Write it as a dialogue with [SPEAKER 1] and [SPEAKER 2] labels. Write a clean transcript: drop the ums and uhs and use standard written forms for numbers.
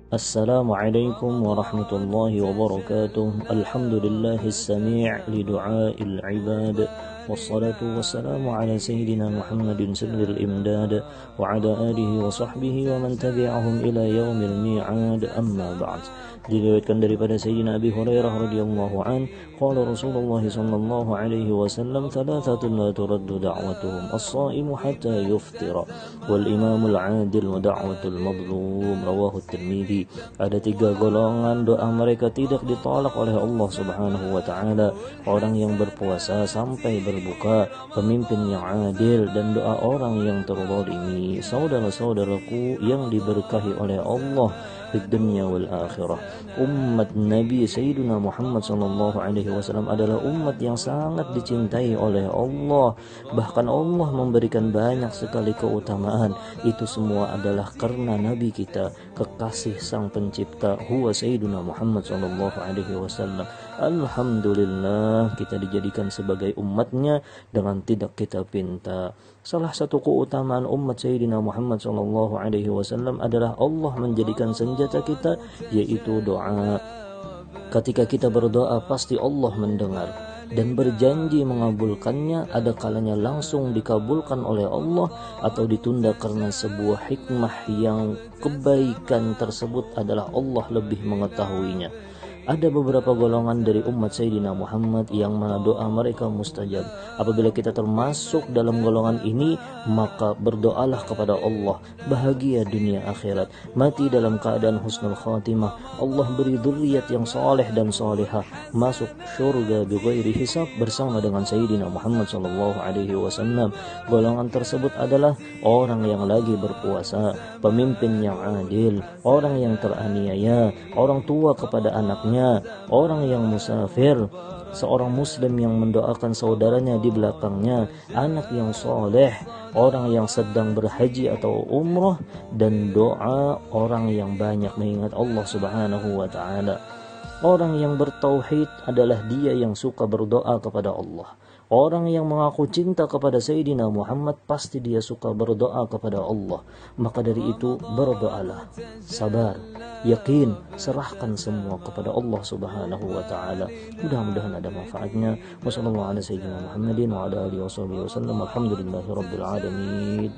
[SPEAKER 1] السلام عليكم ورحمة الله وبركاته. الحمد لله السميع لدعاء العباد، والصلاة والسلام على سيدنا محمد سر الإمداد وعلى آله وصحبه ومن تبعهم إلى يوم الميعاد. أما بعد. Diriwayatkan daripada Sayyidina Abi Hurairah radhiyallahu an, qala Rasulullah sallallahu alaihi wasallam, thalathatun la turaddu da'watuhum as-sha'imu hatta yuftira wal imamul 'adil wa da'watul madlum, rawahu Tirmidzi. Ada 3 golongan doa mereka tidak ditolak oleh Allah Subhanahu wa taala: orang yang berpuasa sampai berbuka, pemimpin yang adil, dan doa orang yang terzalimi. Saudara-saudaraku yang diberkahi oleh Allah di dunia wal akhirah, umat Nabi Sayyidina Muhammad sallallahu alaihi wasallam adalah umat yang sangat dicintai oleh Allah. Bahkan Allah memberikan banyak sekali keutamaan. Itu semua adalah karena Nabi kita, kekasih Sang Pencipta, huwa Sayyidina Muhammad sallallahu alaihi wasallam. Alhamdulillah kita dijadikan sebagai umatnya dengan tidak kita pinta. Salah satu keutamaan umat Sayyidina Muhammad sallallahu alaihi wasallam adalah Allah menjadikan senjata kita, yaitu doa. Ketika kita berdoa pasti Allah mendengar dan berjanji mengabulkannya. Ada kalanya langsung dikabulkan oleh Allah atau ditunda karena sebuah hikmah yang kebaikan tersebut adalah Allah lebih mengetahuinya. Ada beberapa golongan dari umat Sayyidina Muhammad yang mana doa mereka mustajab. Apabila kita termasuk dalam golongan ini, maka berdoalah kepada Allah, bahagia dunia akhirat, mati dalam keadaan husnul khatimah, Allah beri dzurriyyat yang saleh dan salihah, masuk surga bighairi hisab bersama dengan Sayyidina Muhammad sallallahu alaihi wasallam. Golongan tersebut adalah orang yang lagi berpuasa, pemimpin yang adil, orang yang teraniaya, orang tua kepada anaknya, orang yang musafir, seorang muslim yang mendoakan saudaranya di belakangnya, anak yang soleh, orang yang sedang berhaji atau umrah, dan doa orang yang banyak mengingat Allah Subhanahu wa taala. Orang yang bertauhid adalah dia yang suka berdoa kepada Allah. Orang yang mengaku cinta kepada Sayyidina Muhammad pasti dia suka berdoa kepada Allah. Maka dari itu berdoalah, sabar, yakin, serahkan semua kepada Allah Subhanahu wa taala. Mudah-mudahan ada manfaatnya. Wassallallahu ala sayyidina Muhammadin wa ala alihi wasallam. Alhamdulillahirabbil alamin.